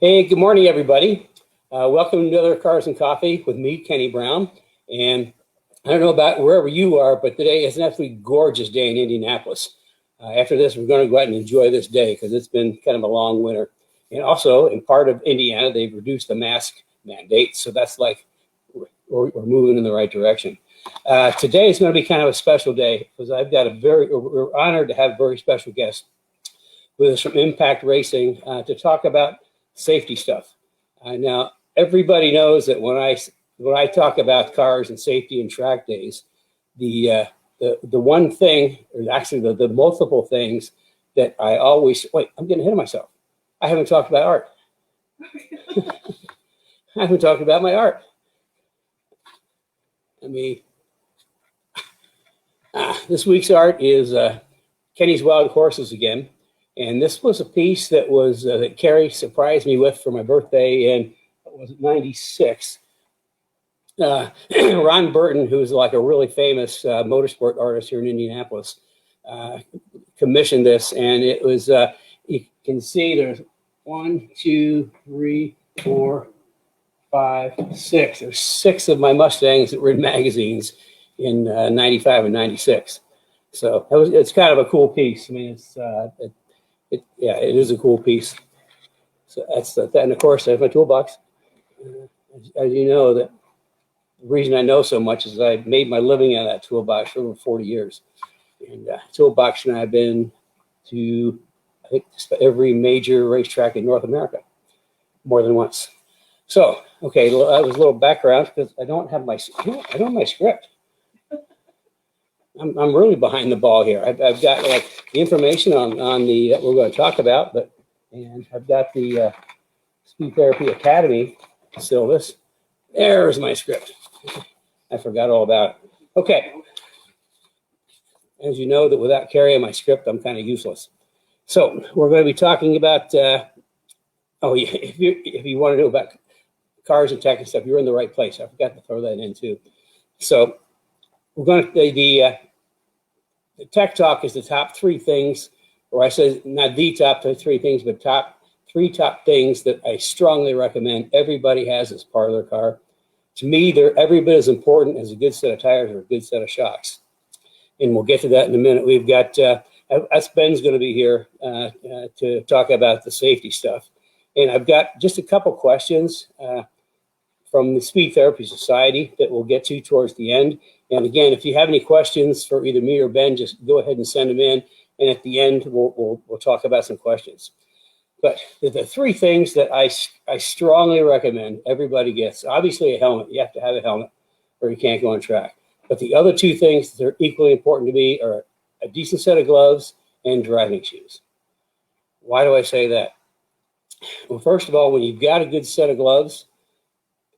Hey, good morning, everybody. Welcome to another Cars and Coffee with me, Kenny Brown. And I don't know about wherever you are, but today is an absolutely gorgeous day in Indianapolis. After this, we're going to go out and enjoy this day because it's been kind of a long winter. And also, in part of Indiana, they've reduced the mask mandate. So that's like we're moving in the right direction. Today is going to be kind of a special day because we're honored to have a very special guest with us from Impact Racing to talk about safety stuff. Now, everybody knows that when I talk about cars and safety and track days, the one thing, or actually the multiple things that I always I'm getting ahead of myself. I haven't talked about art. I haven't talked about my art. I mean, this week's art is Kenny's Wild Horses again. And this was a piece that was that Carrie surprised me with for my birthday in, was it 96? Ron Burton, who's like a really famous motorsport artist here in Indianapolis, commissioned this. And it was, you can see there's 1, 2, 3, 4, 5, 6. There's 6 of my Mustangs that were in magazines in 95 and 96. So it's kind of a cool piece. I mean, it is a cool piece. So that's that. And of course, I have my toolbox. As you know, the reason I know so much is I made my living out of that toolbox for over 40 years. And toolbox, and I've been to, I think, just every major racetrack in North America, more than once. So, okay, that was a little background because I don't have my script. I'm really behind the ball here. I've got like the information on the that we're going to talk about, and I've got the Speed Therapy Academy syllabus. There's my script. I forgot all about it. Okay. As you know, that without carrying my script, I'm kind of useless. So we're going to be talking about. If you want to know about cars and tech and stuff, you're in the right place. I forgot to throw that in too. So we're going to the Tech Talk is the top 3 things, or I said not the top 3 things, but top 3 things that I strongly recommend everybody has as part of their car. To me, they're every bit as important as a good set of tires or a good set of shocks. And we'll get to that in a minute. We've got Ben's going to be here to talk about the safety stuff. And I've got just a couple questions from the Speed Therapy Society that we'll get to towards the end. And again, if you have any questions for either me or Ben, just go ahead and send them in. And at the end, we'll talk about some questions. But the 3 things that I strongly recommend everybody gets, obviously a helmet. You have to have a helmet or you can't go on track. But the other 2 things that are equally important to me are a decent set of gloves and driving shoes. Why do I say that? Well, first of all, when you've got a good set of gloves,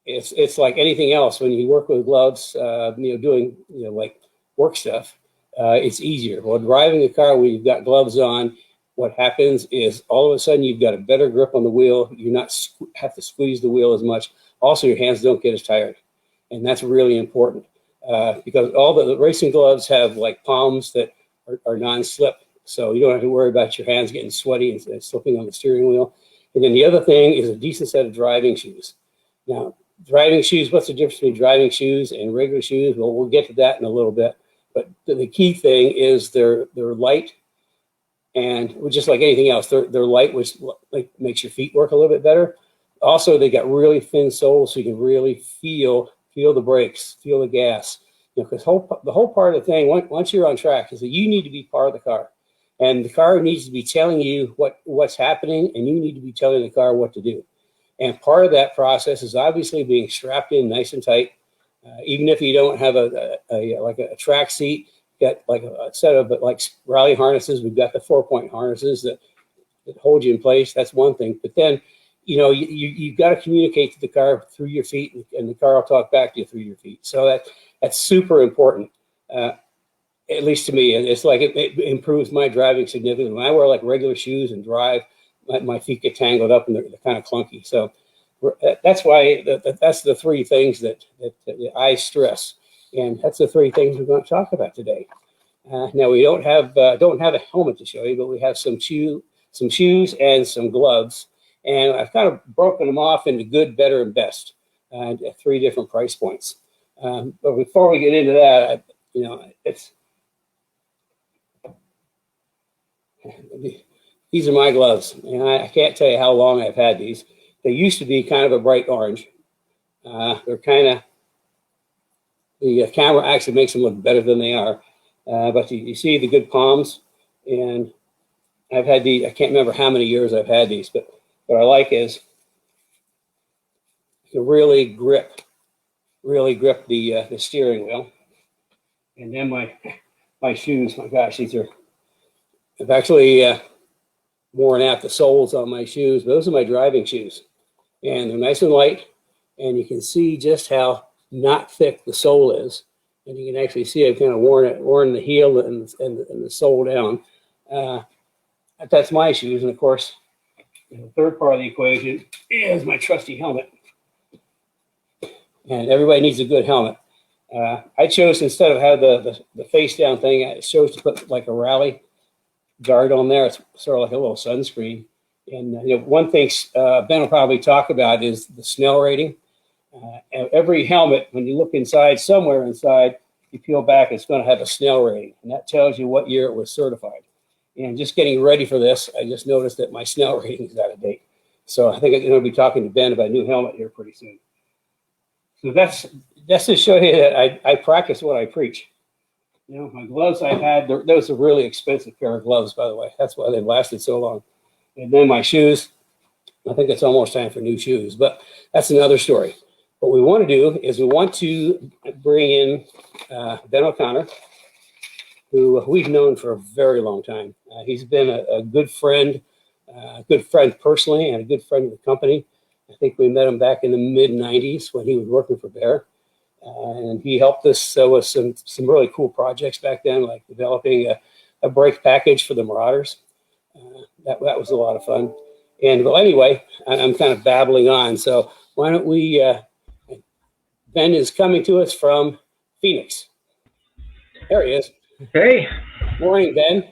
it's like anything else. When you work with gloves, doing like work stuff, it's easier. Well, driving a car when you've got gloves on, what happens is all of a sudden you've got a better grip on the wheel. You're not have to squeeze the wheel as much. Also, your hands don't get as tired, and that's really important because all the racing gloves have like palms that are non-slip, so you don't have to worry about your hands getting sweaty and slipping on the steering wheel. And then the other thing is a decent set of driving shoes. Now, driving shoes, what's the difference between driving shoes and regular shoes? Well, we'll get to that in a little bit. But the key thing is they're light, and just like anything else, they're light, which makes your feet work a little bit better. Also, they got really thin soles, so you can really feel the brakes, feel the gas. Because the whole part of the thing, once you're on track, is that you need to be part of the car. And the car needs to be telling you what's happening, and you need to be telling the car what to do. And part of that process is obviously being strapped in nice and tight. Even if you don't have a track seat, got like a set of like rally harnesses. We've got the 4-point harnesses that hold you in place. That's one thing. But then, you've got to communicate to the car through your feet, and the car will talk back to you through your feet. So that's super important. At least to me, it's like it improves my driving significantly. When I wear like regular shoes and drive, my feet get tangled up and they're kind of clunky. So that's why that's the 3 things that I stress, and that's the 3 things we're going to talk about today. Now we don't have a helmet to show you, but we have some shoes and some gloves. And I've kind of broken them off into good, better, and best, at 3 different price points. But before we get into that, these are my gloves, and I can't tell you how long I've had these. They used to be kind of a bright orange. They're kind of, the camera actually makes them look better than they are. But you see the good palms, and I've had these, I can't remember how many years I've had these, but what I like is you can really grip the steering wheel. And then my shoes, my gosh, I've actually worn out the soles on my shoes. Those are my driving shoes, and they're nice and light, and you can see just how not thick the sole is, and you can actually see I've kind of worn the heel and the sole down. That's my shoes, and of course, the third part of the equation is my trusty helmet. And everybody needs a good helmet. I chose, instead of have the face down thing, I chose to put like a rally guard on there. It's sort of like a little sunscreen. And one thing Ben will probably talk about is the Snell rating. Every helmet, when you look inside, somewhere inside, you peel back, it's going to have a Snell rating, and that tells you what year it was certified. And just getting ready for this, I just noticed that my Snell rating is out of date. So I think I'm going to be talking to Ben about a new helmet here pretty soon. So that's to show you that I practice what I preach. My gloves I've had, those are really expensive pair of gloves, by the way. That's why they've lasted so long. And then my shoes, I think it's almost time for new shoes, but that's another story. What we want to do is we want to bring in Ben O'Connor, who we've known for a very long time. He's been a good friend personally, and a good friend of the company. I think we met him back in the mid-90s when he was working for Bear. And he helped us with some really cool projects back then, like developing a brake package for the Marauders. That was a lot of fun. And well, anyway, I'm kind of babbling on. So why don't we, Ben is coming to us from Phoenix. There he is. Hey. Morning, Ben.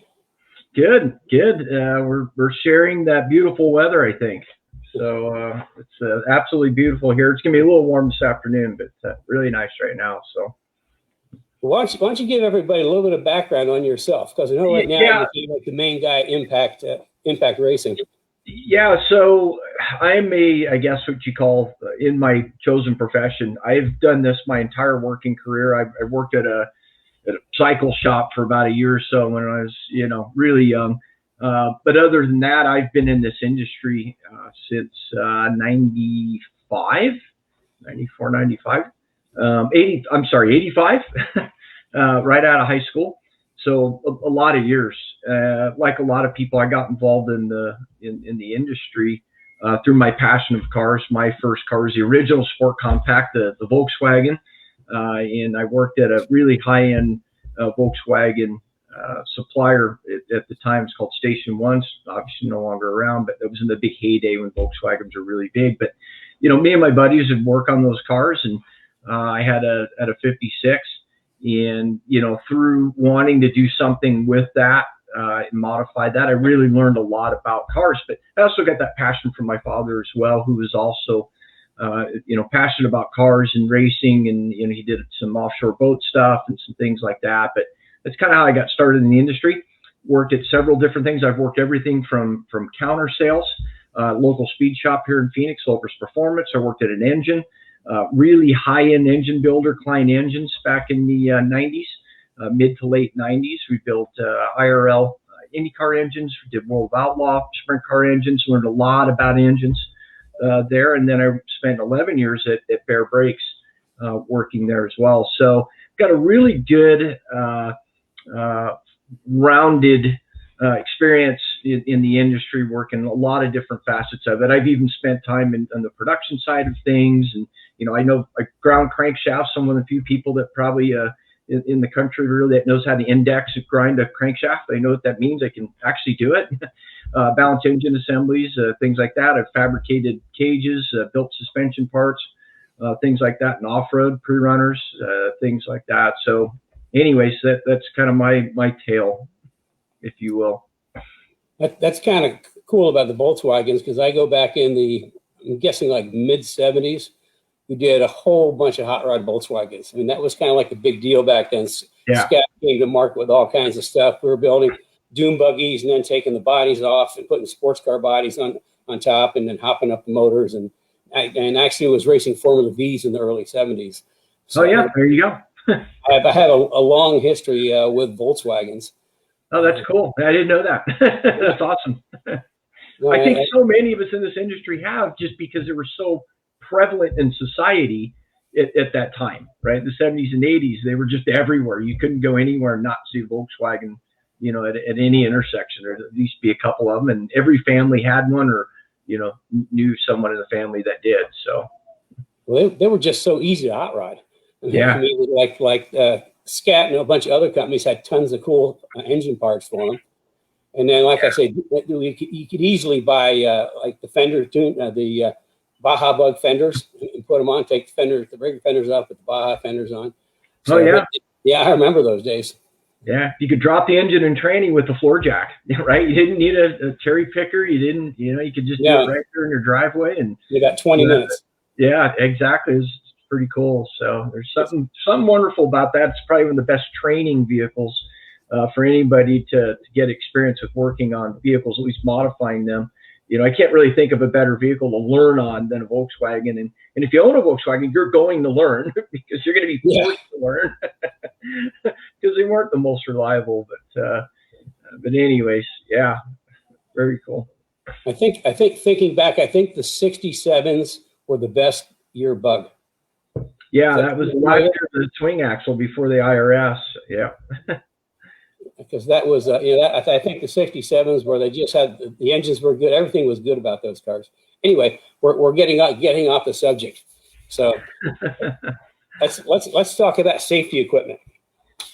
Good. We're sharing that beautiful weather, I think. So it's absolutely beautiful here. It's going to be a little warm this afternoon, but really nice right now. So why don't you give everybody a little bit of background on yourself? Because I know right now you're like the main guy at Impact Racing. Yeah, so I'm I guess what you call, in my chosen profession, I've done this my entire working career. I worked at a cycle shop for about a year or so when I was, really young. But other than that, I've been in this industry since 95, 94, 95, 80, I'm sorry, 85, right out of high school. So a lot of years. Like a lot of people, I got involved in the industry through my passion of cars. My first car was the original sport compact, the Volkswagen, and I worked at a really high-end Volkswagen supplier at the time. It's called Station One, obviously no longer around, but it was in the big heyday when Volkswagens were really big. But me and my buddies would work on those cars, and I had a 56, and through wanting to do something with that and modify that, I really learned a lot about cars. But I also got that passion from my father as well, who was also passionate about cars and racing, and he did some offshore boat stuff and some things like that. But that's kind of how I got started in the industry. Worked at several different things. I've worked everything from counter sales, local speed shop here in Phoenix, Lopers Performance. I worked at an engine, really high-end engine builder, Klein Engines, back in the 90s, mid to late 90s. We built IRL IndyCar engines. We did World of Outlaw sprint car engines. Learned a lot about engines there. And then I spent 11 years at Bear Brakes working there as well. So got a really good rounded experience in the industry, working a lot of different facets of it. I've even spent time on the production side of things. And, I know a ground crankshaft, I'm one of the few people that probably in the country really that knows how to index and grind a crankshaft. I know what that means. I can actually do it. Balance engine assemblies, things like that. I've fabricated cages, built suspension parts, things like that, and off-road pre-runners, things like that. So anyways, that's kind of my tale, if you will. That's kind of cool about the Volkswagens, because I go back in I'm guessing like mid 70s, we did a whole bunch of hot rod Volkswagens. I mean, that was kind of like a big deal back then. Yeah. Scat came to market with all kinds of stuff. We were building dune buggies and then taking the bodies off and putting sports car bodies on top and then hopping up the motors. And actually was racing Formula Vs in the early 70s. So oh, yeah. There you go. I had a long history with Volkswagens. Oh, that's cool. I didn't know that. That's awesome. I think so many of us in this industry have, just because they were so prevalent in society at that time, right? The 70s and 80s, they were just everywhere. You couldn't go anywhere and not see Volkswagen, you know, at any intersection. There used to be a couple of them, and every family had one, or, you know, knew someone in the family that did. So, well, they were just so easy to hot rod. Yeah. I mean, like Scat and a bunch of other companies had tons of cool engine parts for them. And then, like I said, you could easily buy like the fender tune, the Baja Bug fenders, and put them on. Take the fenders, the regular fenders off, put the Baja fenders on. So, oh yeah, yeah, I remember those days. Yeah, you could drop the engine in training with the floor jack, right? You didn't need a cherry picker. You didn't, you know, you could just do it right there in your driveway, and you got 20 minutes. Yeah, exactly. It's pretty cool. So there's something wonderful about that. It's probably one of the best training vehicles for anybody to get experience with working on vehicles, at least modifying them. You know, I can't really think of a better vehicle to learn on than a Volkswagen. And if you own a Volkswagen, you're going to learn, because you're going to be forced to learn, because they weren't the most reliable. But anyways, yeah, very cool. I think thinking back, I think the 67s were the best year bug. Yeah, that was after the swing axle, before the IRS. Yeah. Because that was, you know, I think the 67s, where they just had the engines were good, everything was good about those cars. Anyway, we're getting off the subject, so let's talk about safety equipment.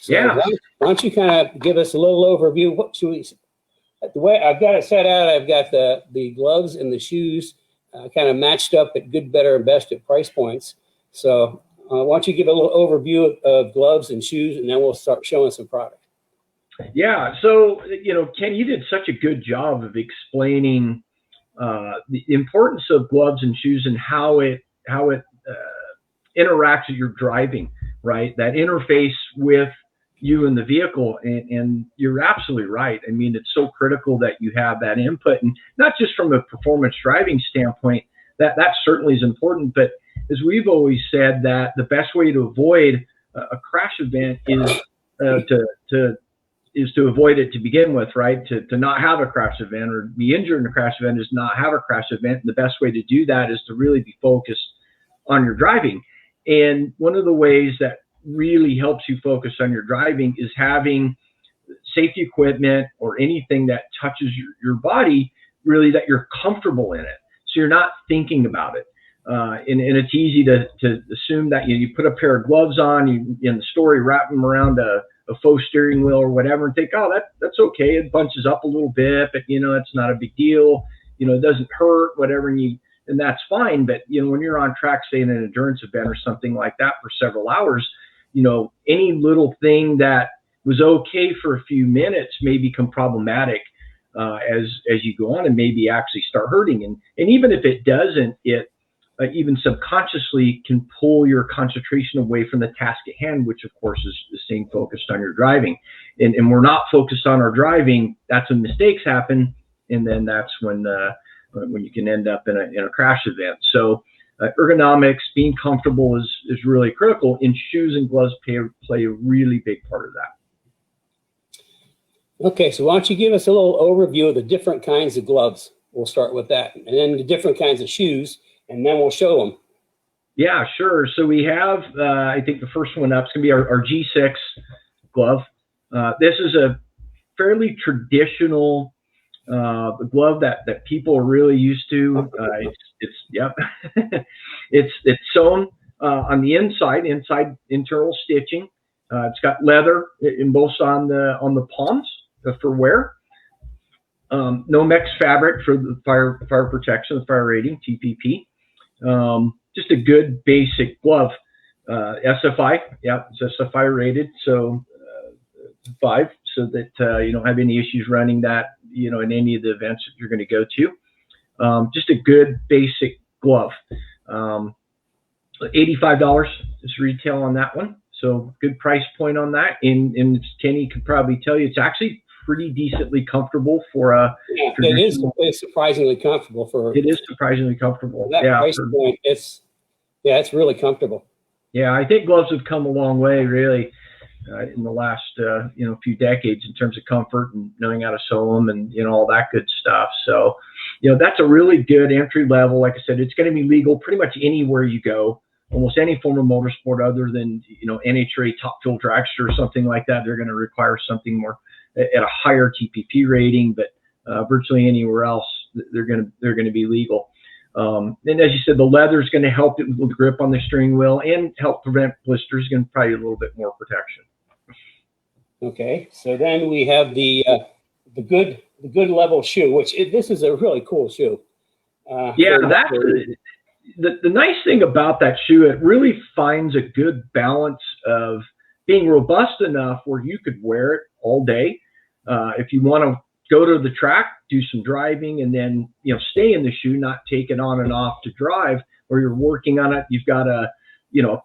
So yeah. Why don't you kind of give us a little overview? What should we? The way I've got it set out, I've got the gloves and the shoes kind of matched up at good, better, and best at price points. So why don't you give a little overview of gloves and shoes, and then we'll start showing some product. Yeah. So, you know, Ken, you did such a good job of explaining the importance of gloves and shoes and how it interacts with your driving, right? That interface with you and the vehicle. And you're absolutely right. I mean, it's so critical that you have that input, and not just from a performance driving standpoint, that certainly is important. But as we've always said, that the best way to avoid a crash event is to avoid it to begin with, right? To not have a crash event, or be injured in a crash event is not have a crash event. And the best way to do that is to really be focused on your driving. And one of the ways that really helps you focus on your driving is having safety equipment or anything that touches your body, really, that you're comfortable in it. So you're not thinking about it. And it's easy to assume that you put a pair of gloves on, you in the store, you wrap them around a faux steering wheel or whatever, and think, oh, that's okay. It bunches up a little bit, but, you know, it's not a big deal. You know, it doesn't hurt, whatever, and that's fine. But, you know, when you're on track, say in an endurance event or something like that for several hours, you know, any little thing that was okay for a few minutes may become problematic as you go on, and maybe actually start hurting. And even if it doesn't, it even subconsciously can pull your concentration away from the task at hand, which of course is staying focused on your driving. And we're not focused on our driving. That's when mistakes happen, and then that's when you can end up in a crash event. So ergonomics, being comfortable is really critical, and shoes and gloves play a really big part of that. Okay, so why don't you give us a little overview of the different kinds of gloves? We'll start with that, and then the different kinds of shoes, and then we'll show them. Yeah, sure. So we have, I think the first one up is going to be our G6 glove. This is a fairly traditional glove that people are really used to. It's sewn on the inside internal stitching. It's got leather embossed on the palms for wear. Nomex fabric for the fire protection, the fire rating, TPP. Just a good basic glove. SFI, yeah, it's SFI rated, so 5, so that you don't have any issues running that, in any of the events that you're going to go to. Just a good basic glove. $85 is retail on that one. So good price point on that. And Kenny could probably tell you it's actually pretty decently comfortable for a it's surprisingly comfortable for it is surprisingly comfortable. That price point. It's really comfortable. Yeah, I think gloves have come a long way really in the last few decades in terms of comfort and knowing how to sew them and all that good stuff. So that's a really good entry level. Like I said, it's going to be legal pretty much anywhere you go. Almost any form of motorsport other than NHRA Top Fuel Dragster or something like that, they're going to require something more at a higher TPP rating. But virtually anywhere else, they're going to be legal. And as you said, the leather is going to help it with the grip on the steering wheel and help prevent blisters. Going to provide a little bit more protection. Okay, so then we have the good level shoe, which this is a really cool shoe. The nice thing about that shoe, it really finds a good balance of being robust enough where you could wear it all day. If you want to go to the track, do some driving, and then stay in the shoe, not take it on and off to drive, or you're working on it. You've got a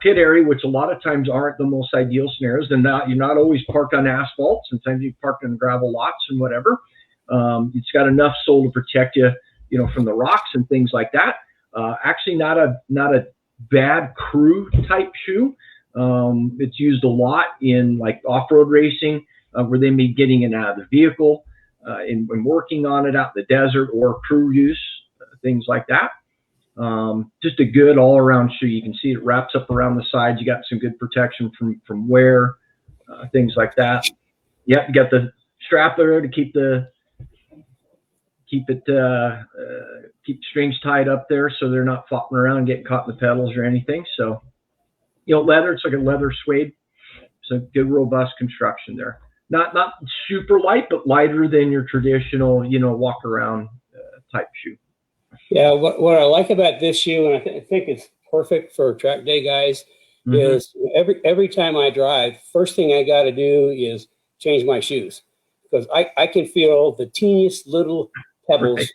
pit area, which a lot of times aren't the most ideal scenarios. And you're not always parked on asphalt. Sometimes you park on gravel lots and whatever. It's got enough sole to protect you, from the rocks and things like that. Actually not a bad crew type shoe. It's used a lot in like off-road racing, where they may be getting in and out of the vehicle, and working on it out in the desert or crew use, things like that. Just a good all-around shoe. You can see it wraps up around the sides. You got some good protection from wear, things like that. Yep, you got the strap there to keep the strings tied up there so they're not flopping around and getting caught in the pedals or anything. So, leather, it's like a leather suede. So good, robust construction there. Not super light, but lighter than your traditional, walk around type shoe. Yeah, what I like about this shoe, and I think it's perfect for track day guys, is every time I drive, first thing I got to do is change my shoes, because I can feel the teeniest little pebbles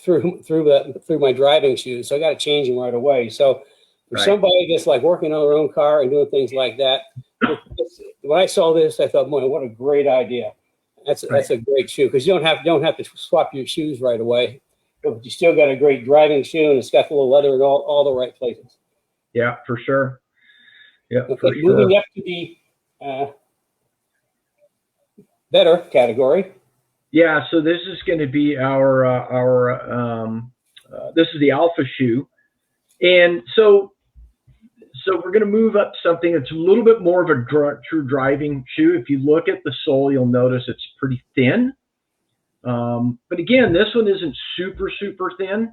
through my driving shoes, so I got to change them right away. So for somebody that's like working on their own car and doing things like that, when I saw this, I thought, boy, what a great idea! That's a great shoe, because you don't have to swap your shoes right away, but you still got a great driving shoe, and it's got the little leather in all the right places. Yeah, for sure. Yeah. Okay, moving up to the better category. Yeah, so this is going to be our this is the Alpha shoe, and so we're going to move up something that's a little bit more of a true driving shoe. If you look at the sole, you'll notice it's pretty thin. But again, this one isn't super thin,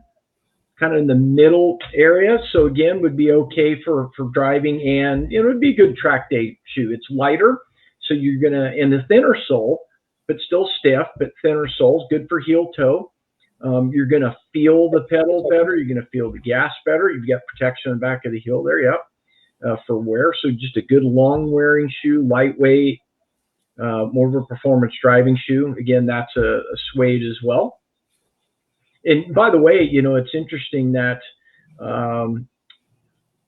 kind of in the middle area. So again, would be okay for driving, and it would be a good track day shoe. It's lighter, so you're gonna, and the thinner sole, but still stiff, but thinner soles, good for heel toe. You're gonna feel the pedals better. You're gonna feel the gas better. You've got protection on the back of the heel there, yep, for wear. So just a good long wearing shoe, lightweight, more of a performance driving shoe. Again, that's a suede as well. And by the way, it's interesting that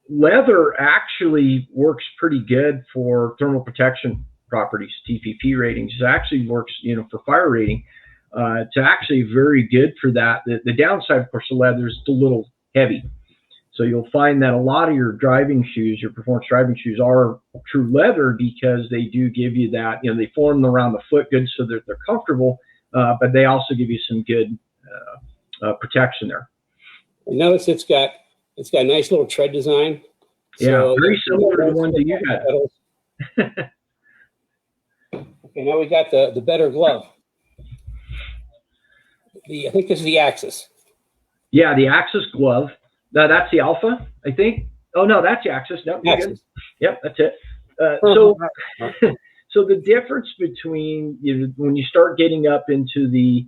leather actually works pretty good for thermal protection properties, TPP ratings. It actually works, for fire rating. It's actually very good for that. The downside, of course, of leather is it's a little heavy. So you'll find that a lot of your driving shoes, your performance driving shoes, are true leather, because they do give you that, they form around the foot good so that they're comfortable, but they also give you some good protection there. I notice it's got a nice little tread design. Yeah, very similar to the ones that you had. Okay, now we got the better glove. I think this is the Axis. Yeah, the Axis glove. Now that's the Alpha, I think. Oh no, that's the Axis. No, Axis. Yep, that's it. So the difference between when you start getting up into the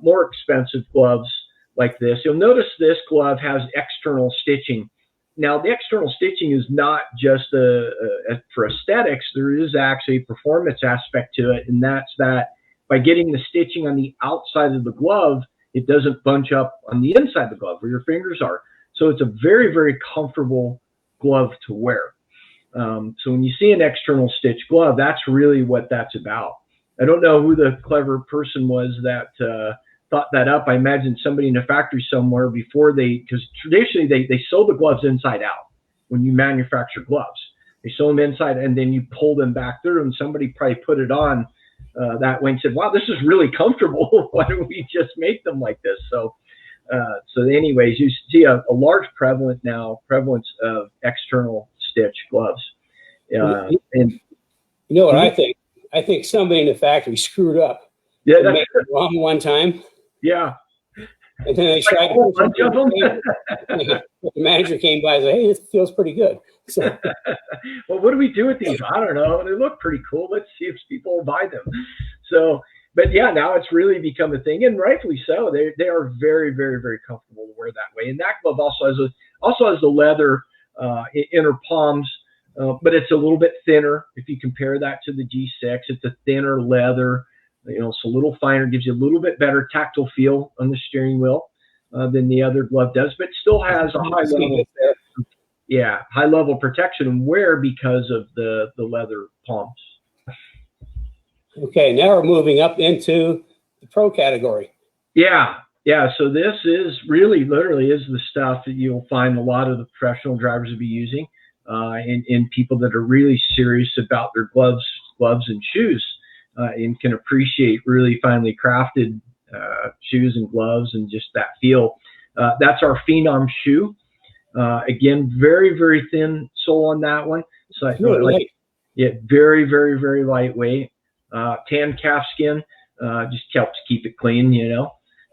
more expensive gloves like this, you'll notice this glove has external stitching. Now the external stitching is not just for aesthetics. There is actually a performance aspect to it, and that's that by getting the stitching on the outside of the glove, it doesn't bunch up on the inside of the glove where your fingers are. So it's a very, very comfortable glove to wear. So when you see an external stitch glove, that's really what that's about. I don't know who the clever person was that thought that up. I imagine somebody in a factory somewhere before because traditionally they sew the gloves inside out when you manufacture gloves. They sew them inside and then you pull them back through, and somebody probably put it on that way and said, wow, this is really comfortable. Why don't we just make them like this? So anyways, you see a large prevalence of external stitch gloves. And you know what I think? I think somebody in the factory screwed up. Yeah, they made it wrong one time. Yeah. And then they tried to bunch of them. The manager came by and said, hey, this feels pretty good. So, well, what do we do with these? I don't know. They look pretty cool. Let's see if people will buy them. So, but yeah, now it's really become a thing, and rightfully so. They are very, very, very comfortable to wear that way. And that glove also has the leather inner palms, but it's a little bit thinner. If you compare that to the G6, it's a thinner leather. It's a little finer, gives you a little bit better tactile feel on the steering wheel than the other glove does, but still has a high level protection and wear because of the leather palms. Okay, now we're moving up into the pro category. Yeah. So this is literally is the stuff that you'll find a lot of the professional drivers will be using, and people that are really serious about their gloves and shoes. And can appreciate really finely crafted shoes and gloves and just that feel. That's our Phenom shoe. Again, very, very thin sole on that one. So really light. Yeah, very, very, very lightweight. Tan calf skin just helps keep it clean,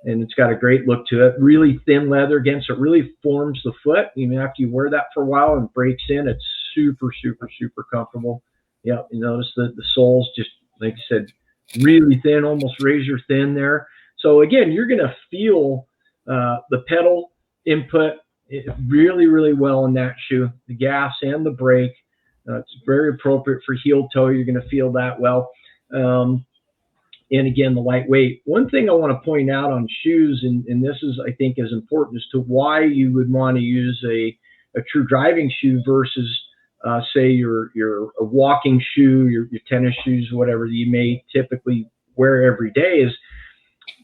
and it's got a great look to it. Really thin leather again, so it really forms the foot. Even after you wear that for a while and breaks in, it's super, super, super comfortable. Yeah, you notice that the sole's just, like I said, really thin, almost razor thin there. So again, you're going to feel the pedal input really, really well in that shoe, the gas and the brake. It's very appropriate for heel toe. You're going to feel that well. And again, the lightweight. One thing I want to point out on shoes, and this is, I think, is important as to why you would want to use a true driving shoe versus say your walking shoe, your tennis shoes, whatever you may typically wear every day, is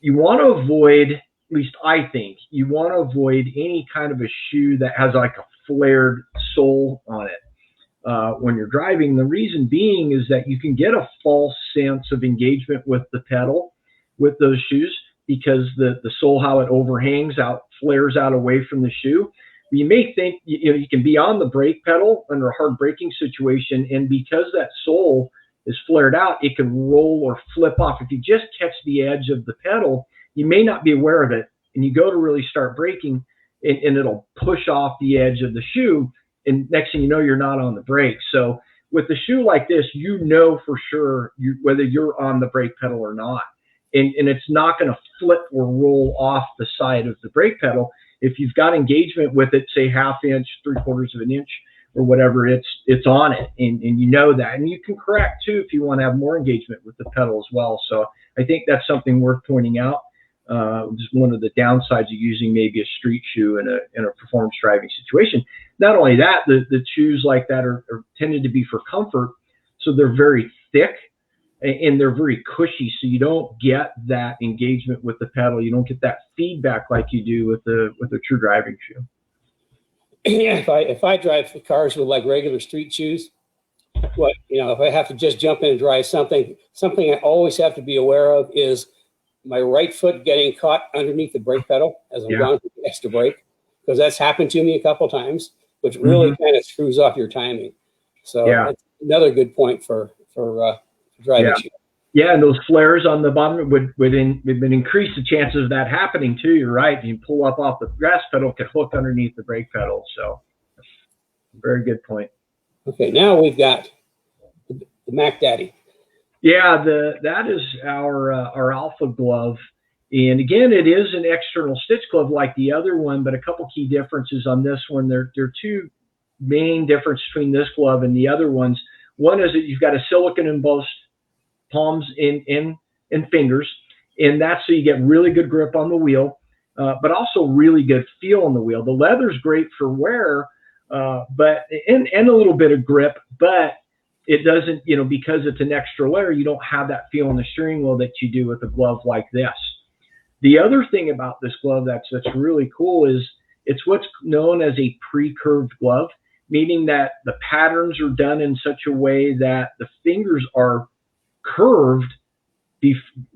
you want to avoid, at least I think, you want to avoid any kind of a shoe that has like a flared sole on it when you're driving. The reason being is that you can get a false sense of engagement with the pedal with those shoes because the sole, how it overhangs out, flares out away from the shoe. You may think you can be on the brake pedal under a hard braking situation, and because that sole is flared out, it can roll or flip off. If you just catch the edge of the pedal, you may not be aware of it, and you go to really start braking, and it'll push off the edge of the shoe, and next thing you know, you're not on the brake. So with a shoe like this, for sure whether you're on the brake pedal or not, and it's not going to flip or roll off the side of the brake pedal. If you've got engagement with it, say 1/2 inch, 3/4 of an inch, or whatever, it's on it, and you know that. And you can correct too if you want to have more engagement with the pedal as well. So I think that's something worth pointing out. Just one of the downsides of using maybe a street shoe in a performance driving situation. Not only that, the shoes like that are tended to be for comfort, so they're very thick and they're very cushy, so you don't get that engagement with the pedal. You don't get that feedback like you do with a true driving shoe. Yeah, if I drive cars with like regular street shoes, if I have to just jump in and drive something I always have to be aware of is my right foot getting caught underneath the brake pedal as I'm going through the extra brake, because that's happened to me a couple times, which really kind of screws off your timing. So that's another good point for driving shoes. Yeah, and those flares on the bottom would increase the chances of that happening too. You're right. You pull up off the gas pedal, could hook underneath the brake pedal. So, very good point. Okay, now we've got the Mac Daddy. Yeah, that is our Alpha glove, and again, it is an external stitch glove like the other one, but a couple key differences on this one. There are two main differences between this glove and the other ones. One is that you've got a silicone embossed palms in and fingers. And that's so you get really good grip on the wheel, but also really good feel on the wheel. The leather's great for wear, but and a little bit of grip, but it doesn't, because it's an extra layer, you don't have that feel on the steering wheel that you do with a glove like this. The other thing about this glove that's really cool is it's what's known as a pre-curved glove, meaning that the patterns are done in such a way that the fingers are curved,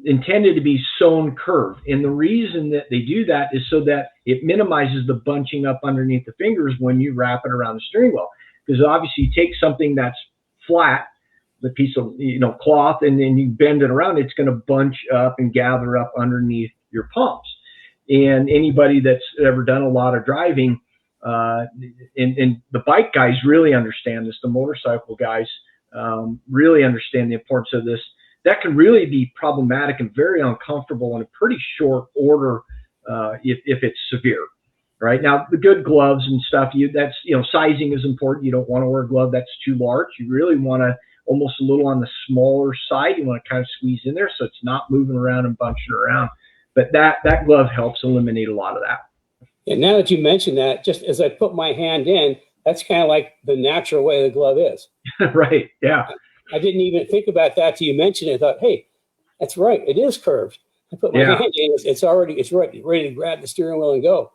intended to be sewn curved. And the reason that they do that is so that it minimizes the bunching up underneath the fingers when you wrap it around the steering wheel. Because obviously you take something that's flat, the piece of cloth, and then you bend it around, it's going to bunch up and gather up underneath your palms. And anybody that's ever done a lot of driving, and the bike guys really understand this, the motorcycle guys really understand the importance of this. That can really be problematic and very uncomfortable in a pretty short order if it's severe. Right now, the good gloves and stuff, that's sizing is important. You don't want to wear a glove that's too large. You really want to almost a little on the smaller side. You want to kind of squeeze in there so it's not moving around and bunching around. But that glove helps eliminate a lot of that. And now that you mention that, just as I put my hand in, that's kind of like the natural way the glove is. Right. Yeah. I didn't even think about that till you mentioned it. I thought, hey, that's right. It is curved. I put my hand in, it's ready to grab the steering wheel and go.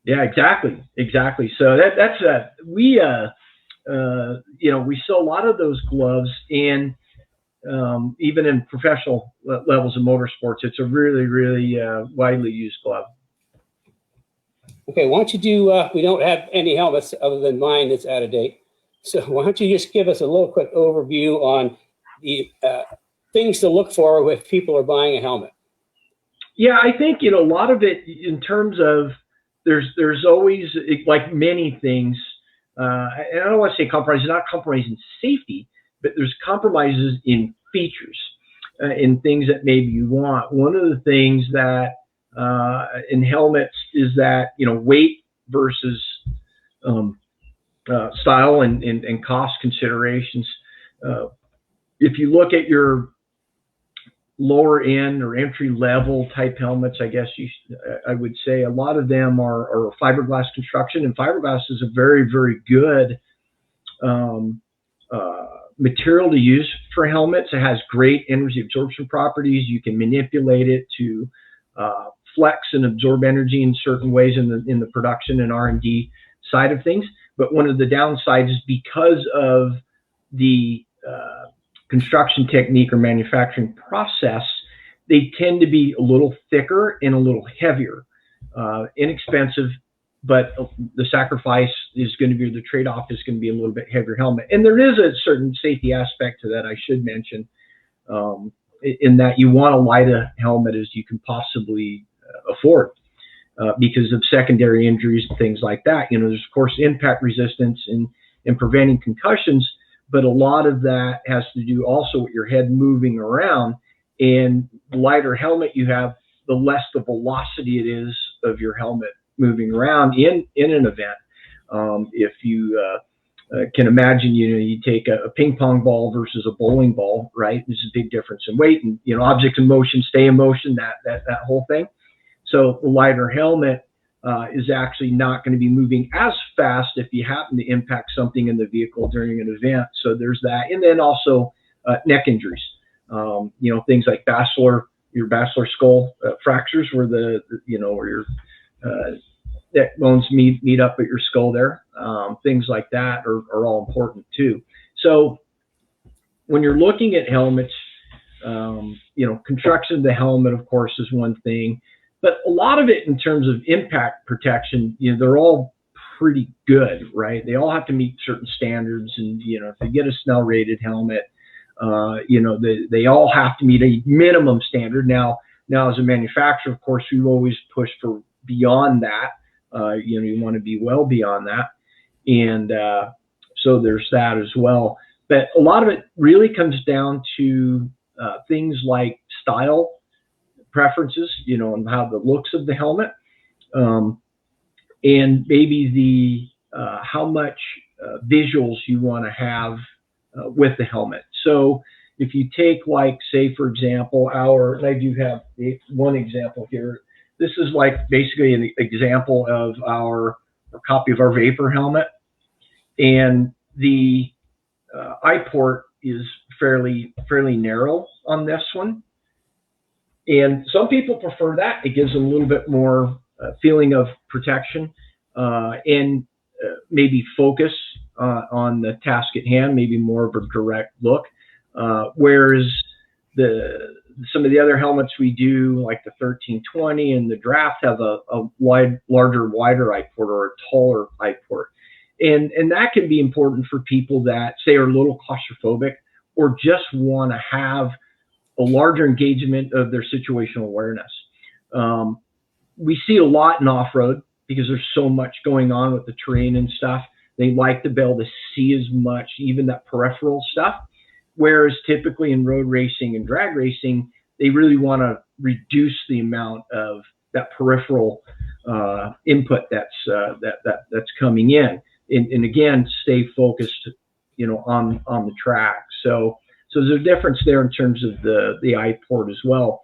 Yeah, exactly. So that's we sell a lot of those gloves, and even in professional levels of motorsports, it's a really, really widely used glove. Okay, why don't you do? We don't have any helmets other than mine that's out of date. So why don't you just give us a little quick overview on the things to look for if people are buying a helmet? Yeah, I think a lot of it in terms of there's always, like many things, and I don't want to say compromise, not compromising safety, but there's compromises in features, in things that maybe you want. One of the things that in helmets is that weight versus style and cost considerations. If you look at your lower end or entry level type helmets, I guess I would say a lot of them are fiberglass construction, and fiberglass is a very, very good material to use for helmets. It has great energy absorption properties. You can manipulate it to flex and absorb energy in certain ways in the production and R&D side of things. But one of the downsides is because of the construction technique or manufacturing process, they tend to be a little thicker and a little heavier, inexpensive, but the sacrifice is going to be, the trade-off is going to be a little bit heavier helmet. And there is a certain safety aspect to that I should mention, in that you want a light a helmet as you can possibly afford, because of secondary injuries and things like that. There's of course impact resistance and preventing concussions, but a lot of that has to do also with your head moving around. And the lighter helmet you have, the less the velocity it is of your helmet moving around in an event. If you can imagine, you take a ping pong ball versus a bowling ball, right? There's a big difference in weight, and objects in motion stay in motion, that whole thing. So the lighter helmet is actually not going to be moving as fast if you happen to impact something in the vehicle during an event. So there's that. And then also neck injuries, things like your basilar skull fractures, where where your neck bones meet up at your skull there. Things like that are all important too. So when you're looking at helmets, construction of the helmet, of course, is one thing. But a lot of it in terms of impact protection, they're all pretty good, right? They all have to meet certain standards. And, if you get a Snell rated helmet, they all have to meet a minimum standard. Now as a manufacturer, of course, we always push for beyond that. You want to be well beyond that. And so there's that as well. But a lot of it really comes down to things like style preferences, and how the looks of the helmet, and maybe how much visuals you want to have with the helmet. So, if you take, like, say, for example, and I do have one example here. This is like basically an example of a copy of our vapor helmet, and the eye port is fairly narrow on this one. And some people prefer that. It gives them a little bit more feeling of protection and maybe focus on the task at hand, maybe more of a direct look. Whereas some of the other helmets we do, like the 1320 and the Draft, have a wider eye port, or a taller eye port. And that can be important for people that, say, are a little claustrophobic, or just want to have a larger engagement of their situational awareness. We see a lot in off-road because there's so much going on with the terrain and stuff. They like to be able to see as much, even that peripheral stuff. Whereas typically in road racing and drag racing, they really want to reduce the amount of that peripheral input that's coming in, and again, stay focused, on the track. So there's a difference there in terms of the eye port as well.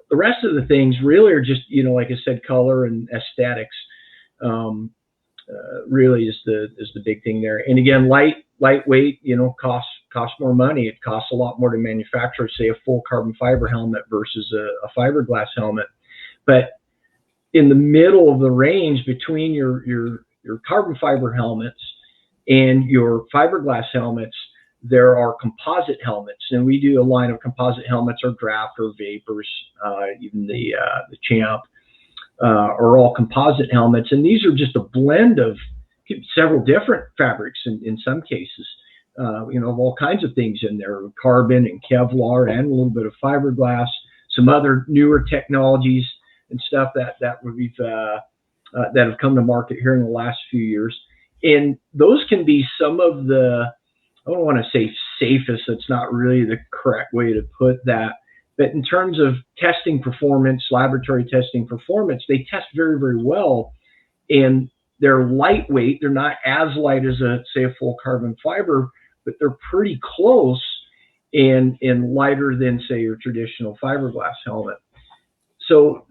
The rest of the things really are just, like I said, color and aesthetics. Really is the big thing there. And again, lightweight, costs more money. It costs a lot more to manufacture, say, a full carbon fiber helmet versus a fiberglass helmet. But in the middle of the range between your carbon fiber helmets and your fiberglass helmets, there are composite helmets, and we do a line of composite helmets, or Draft, or Vapors, even the Champ, are all composite helmets. And these are just a blend of several different fabrics in some cases, of all kinds of things in there, carbon and Kevlar and a little bit of fiberglass, some other newer technologies and stuff that have come to market here in the last few years. And those can be some of the, I don't want to say safest, that's not really the correct way to put that, but in terms of testing performance, laboratory testing performance, they test very, very well. And they're lightweight. They're not as light as a full carbon fiber, but they're pretty close and lighter than, say, your traditional fiberglass helmet. So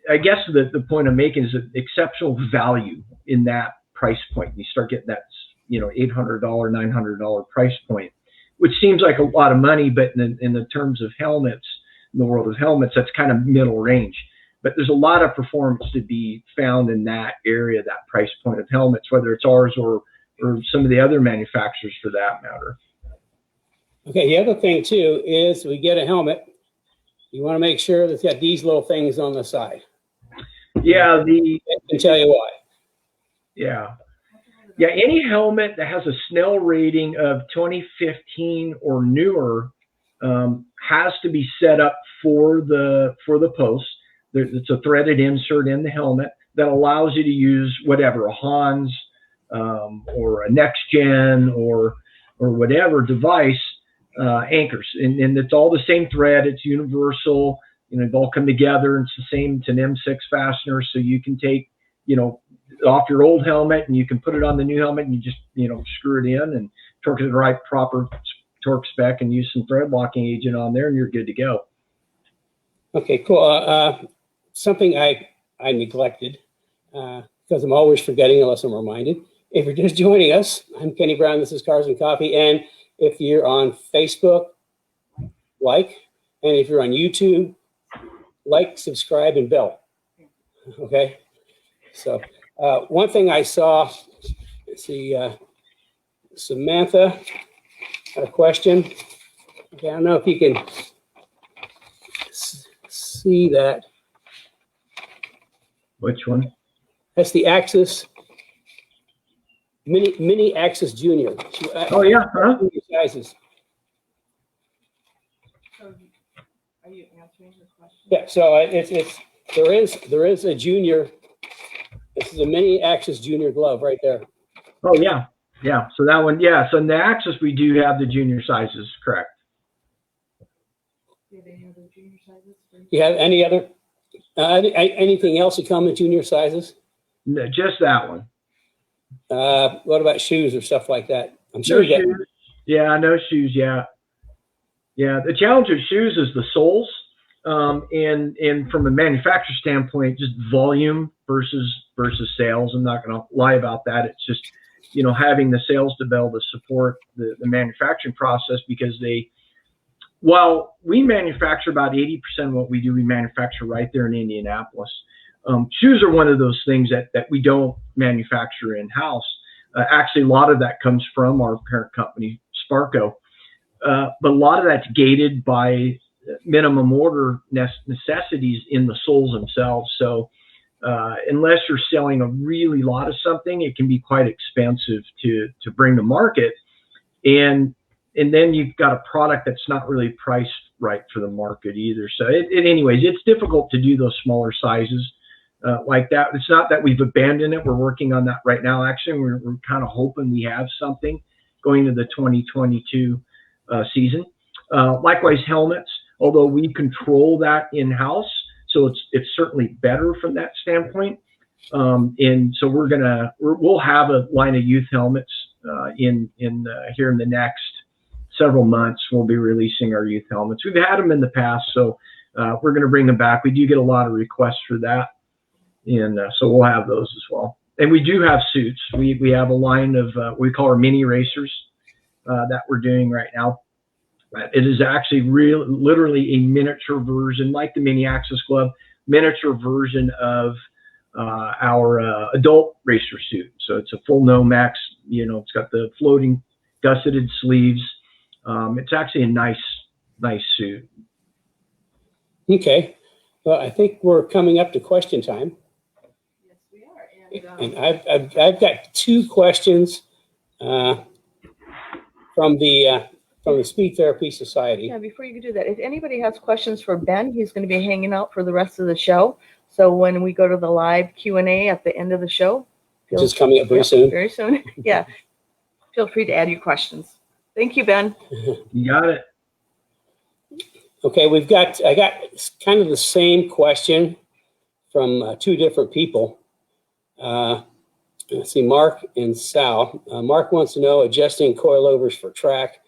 I guess the point I'm making is an exceptional value in that price point. You start getting that, $800, $900 price point, which seems like a lot of money, but in the terms of helmets, in the world of helmets, that's kind of middle range. But there's a lot of performance to be found in that area, that price point of helmets, whether it's ours or some of the other manufacturers for that matter. Okay, the other thing too is, we get a helmet, you want to make sure that it's got these little things on the side. Yeah, I can tell you why. Yeah, any helmet that has a Snell rating of 2015 or newer has to be set up for the post. It's a threaded insert in the helmet that allows you to use whatever, a Hans or a Next Gen or whatever device anchors, and it's all the same thread. It's universal. They've all come together. It's the same. It's an M6 fastener, so you can take off your old helmet and you can put it on the new helmet, and you just screw it in and torque it the right proper torque spec and use some thread locking agent on there, and you're good to go. Okay, cool. Something I neglected because I'm always forgetting unless I'm reminded. If you're just joining us, I'm Kenny Brown. This is Cars and Coffee. And if you're on Facebook, like, and if you're on YouTube, like, subscribe, and bell. Okay. So one thing I saw, let's see, Samantha had a question. Okay, I don't know if you can see that. Which one? That's the Axis Mini Axis Junior. Oh yeah, huh? Sizes. So are you answering the question? Yeah. So there is a junior. This is a Mini Axis Junior glove right there. Oh yeah. So that one, yeah. So in the Axis, we do have the junior sizes, correct? Do they have the junior sizes? You have any other? Anything else that come in junior sizes? No, just that one. What about shoes or stuff like that? I'm sure no shoes. Yeah, no shoes. Yeah. Yeah, the challenge with shoes is the soles, and from a manufacturer standpoint, just volume versus sales. I'm not going to lie about that. It's just, you know, having the sales to be able to support the manufacturing process, because while we manufacture about 80% of what we do, we manufacture right there in Indianapolis. Shoes are one of those things that we don't manufacture in-house. Actually, a lot of that comes from our parent company, Sparco. But a lot of that's gated by minimum order necessities in the soles themselves. So unless you're selling a really lot of something, it can be quite expensive to bring to market. And then you've got a product that's not really priced right for the market either. So anyways, it's difficult to do those smaller sizes like that. It's not that we've abandoned it. We're working on that right now. Actually, we're kind of hoping we have something going to the 2022 season. Likewise, helmets, although we control that in-house, so it's certainly better from that standpoint. And so we'll have a line of youth helmets in here in the next several months. We'll be releasing our youth helmets. We've had them in the past, so we're going to bring them back. We do get a lot of requests for that, and so we'll have those as well. And we do have suits. We have a line of we call our mini racers that we're doing right now. It is actually literally a miniature version, like the Mini Access Glove, miniature version of our adult racer suit. So it's a full Nomex. You know, it's got the floating gusseted sleeves. It's actually a nice suit. Okay. Well, I think we're coming up to question time. Yes, we are. And I've got two questions from the Speed Therapy Society. Yeah, before you do that, if anybody has questions for Ben, he's going to be hanging out for the rest of the show. So when we go to the live Q&A at the end of the show, Which is coming up very soon. Very soon. Yeah. Feel free to add your questions. Thank you, Ben. You got it. Okay, I got kind of the same question from two different people. Let's see, Mark and Sal. Mark wants to know adjusting coilovers for track,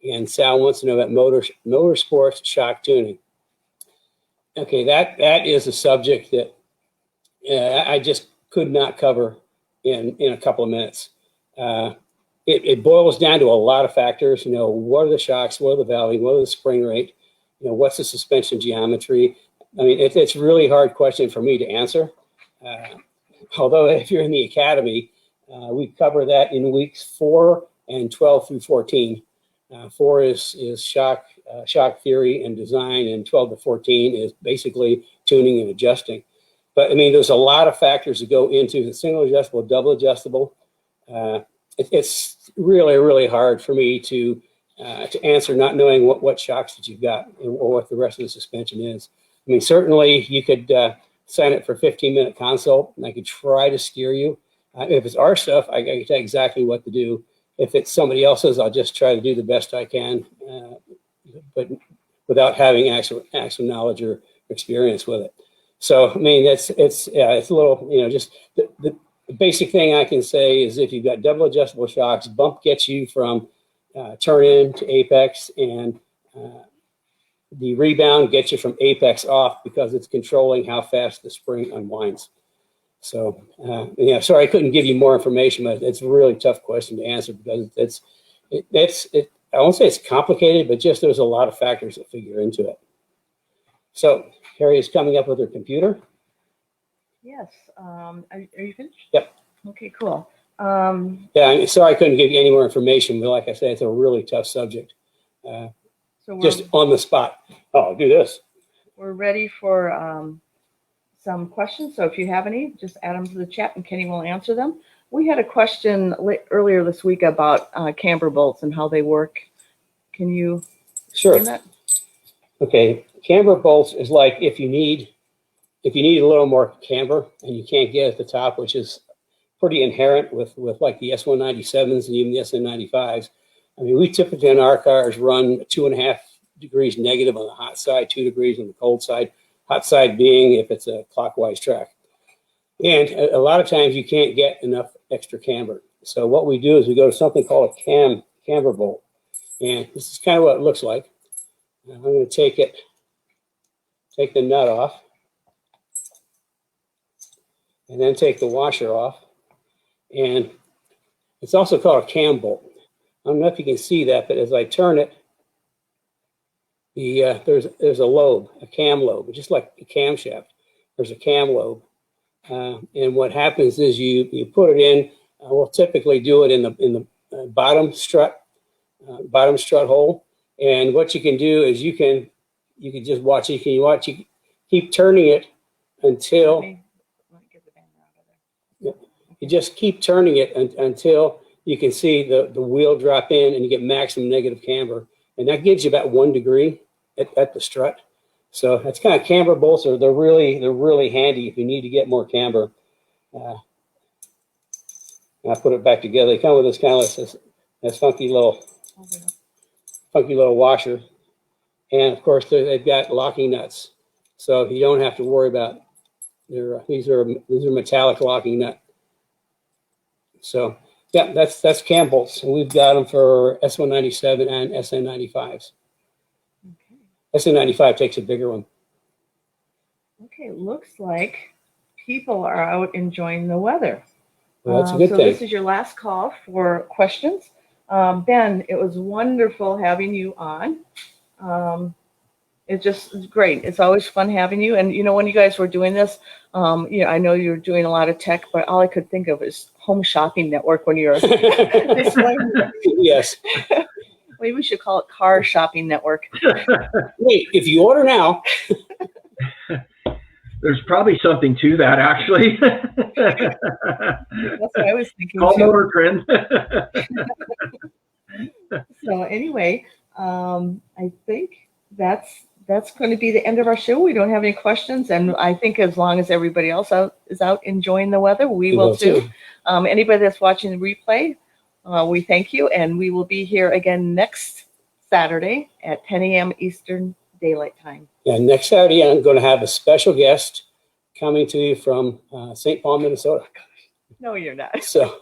and Sal wants to know about motorsports shock tuning. Okay, that is a subject that I just could not cover in a couple of minutes. It boils down to a lot of factors. You know, what are the shocks? What are the valving? What are the spring rate? You know, what's the suspension geometry? I mean, it's a really hard question for me to answer. Although if you're in the academy, we cover that in weeks 4 and 12 through 14. 4 is shock theory and design, and 12 to 14 is basically tuning and adjusting. But I mean, there's a lot of factors that go into the single adjustable, double adjustable. It's really, really hard for me to answer, not knowing what shocks that you've got or what the rest of the suspension is. I mean, certainly you could sign up for a 15-minute consult, and I could try to steer you. If it's our stuff, I can tell exactly what to do. If it's somebody else's, I'll just try to do the best I can, but without having actual knowledge or experience with it. So, I mean, it's a little, you know, just the basic thing I can say is if you've got double adjustable shocks, bump gets you from turn in to apex, and the rebound gets you from apex off because it's controlling how fast the spring unwinds. So, yeah, sorry, I couldn't give you more information, but it's a really tough question to answer because I won't say it's complicated, but just there's a lot of factors that figure into it. So, Harry is coming up with her computer. Yes. Are you finished? Yep. Okay, cool. Yeah, sorry I couldn't give you any more information, but like I said, it's a really tough subject. So Just on the spot. Oh, I'll do this. we're ready for some questions. So if you have any, just add them to the chat and Kenny will answer them. We had a question earlier this week about camber bolts and how they work. Can you explain that? Okay, camber bolts is like if you need a little more camber and you can't get at the top, which is pretty inherent with like the S197s and even the SN95s. I mean, we typically in our cars run 2.5 degrees negative on the hot side, 2 degrees on the cold side. Hot side being if it's a clockwise track. And a lot of times you can't get enough extra camber. So what we do is we go to something called a camber bolt. And this is kind of what it looks like. Now I'm going to take the nut off, and then take the washer off. And it's also called a cam bolt. I don't know if you can see that, but as I turn it, there's a lobe, a cam lobe, just like a camshaft. There's a cam lobe, and what happens is you put it in. We'll typically do it in the bottom strut hole. And what you can do is you can just watch it. You keep turning it until you just keep turning it until you can see the wheel drop in and you get maximum negative camber, and that gives you about 1 degree at the strut. So that's kind of camber bolts. They're really handy if you need to get more camber. I put it back together. They come with this kind of this funky little washer, and of course they've got locking nuts, so you don't have to worry about these are metallic locking nut. So yeah, that's cam bolts, and we've got them for S197 and SN95s. Okay. SN95 takes a bigger one. Okay, looks like people are out enjoying the weather. Well, that's a good so thing. This is your last call for questions. Ben, it was wonderful having you on. It's great. It's always fun having you. And, when you guys were doing this, I know you were doing a lot of tech, but all I could think of is Home Shopping Network when you were displaying. Yes. Maybe we should call it Car Shopping Network. Wait, if you order now. There's probably something to that, actually. That's what I was thinking. Call Motor Trend. So anyway, I think that's going to be the end of our show. We don't have any questions, and I think as long as everybody else is out enjoying the weather, we will too. Anybody that's watching the replay, we thank you, and we will be here again next Saturday at 10 a.m. Eastern Daylight Time. Yeah, next Saturday I'm going to have a special guest coming to you from St. Paul, Minnesota. No, you're not. So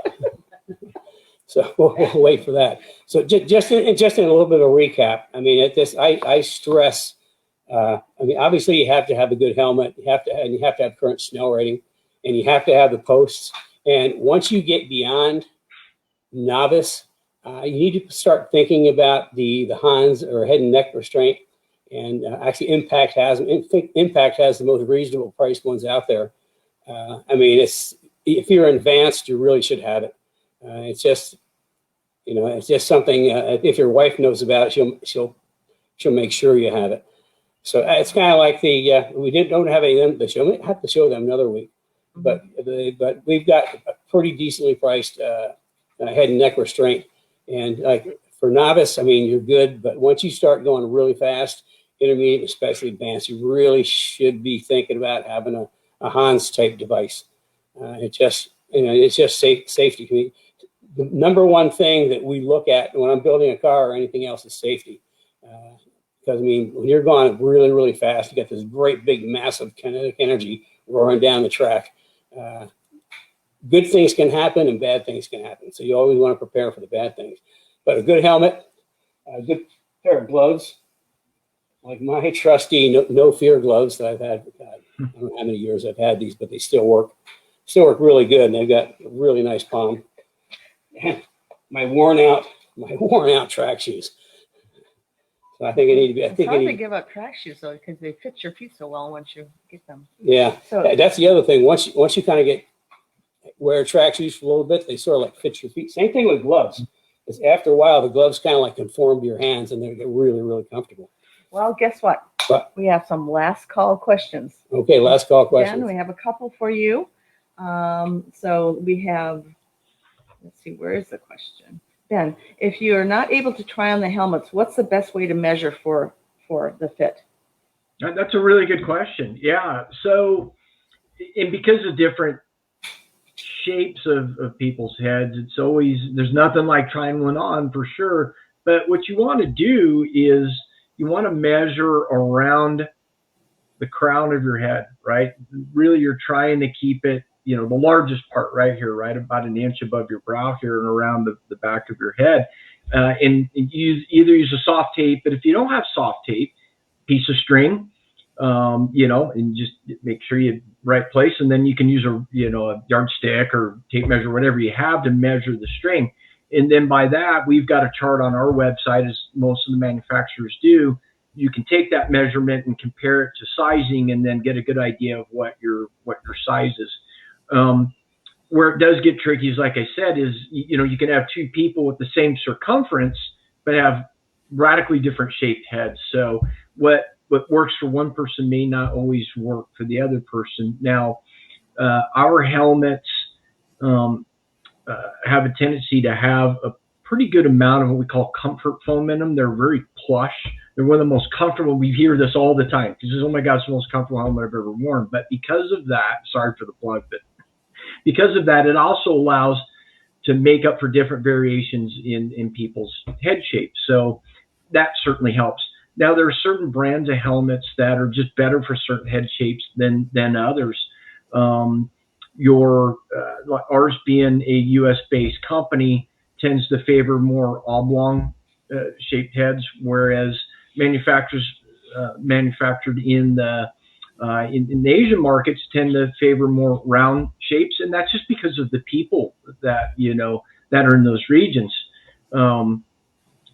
we'll wait for that. So just in a little bit of a recap. I mean, at this, I stress. Obviously, you have to have a good helmet. You have to have current snow rating, and you have to have the posts. And once you get beyond novice, you need to start thinking about the Hans or head and neck restraint. And actually, Impact has the most reasonable priced ones out there. If you're advanced, you really should have it. It's just something. If your wife knows about it, she'll make sure you have it. So it's kind of like we don't have any of them. We'll have to show them another week. But we've got a pretty decently priced head and neck restraint. And like for novice, you're good. But once you start going really fast, intermediate, especially advanced, you really should be thinking about having a Hans type device. It's just safety to me. The number one thing that we look at when I'm building a car or anything else is safety. Because when you're going really, really fast, you got this great big massive kinetic energy roaring down the track. Good things can happen and bad things can happen. So you always want to prepare for the bad things. But a good helmet, a good pair of gloves, like my trusty no fear gloves that I've had. God, I don't know how many years I've had these, but they still work really good, and they've got a really nice palm. And my worn out track shoes. So I think I need to be. It's hard to give up track shoes though, because they fit your feet so well once you get them. Yeah, so that's the other thing. Once you kind of wear track shoes for a little bit, they sort of like fit your feet. Same thing with gloves. Is after a while the gloves kind of like conform to your hands, and they're really, really comfortable. Well, guess what? We have some last call questions. Okay, last call questions. Dan, we have a couple for you. So we have. Let's see, where is the question? Ben, if you are not able to try on the helmets, what's the best way to measure for the fit? That's a really good question. Yeah. So, and because of different shapes of people's heads, there's nothing like trying one on for sure. But what you want to do is you want to measure around the crown of your head, right? Really, you're trying to keep it, the largest part right here, right about an inch above your brow here and around the back of your head. and use a soft tape. But if you don't have soft tape, piece of string, and just make sure you right place, and then you can use a yardstick or tape measure, whatever you have to measure the string. And then by that, we've got a chart on our website, as most of the manufacturers do. You can take that measurement and compare it to sizing, and then get a good idea of what your size is. Where it does get tricky is, like I said, is you can have two people with the same circumference but have radically different shaped heads. So what works for one person may not always work for the other person. Now, our helmets have a tendency to have a pretty good amount of what we call comfort foam in them. They're very plush. They're one of the most comfortable. We hear this all the time. Because, oh my God, it's the most comfortable helmet I've ever worn. But because of that, sorry for the plug, but because of that, it also allows to make up for different variations in people's head shapes. So that certainly helps. Now, there are certain brands of helmets that are just better for certain head shapes than others. Ours being a U.S.-based company tends to favor more oblong shaped heads, whereas manufacturers manufactured in the Asian markets tend to favor more round shapes, and that's just because of the people that that are in those regions.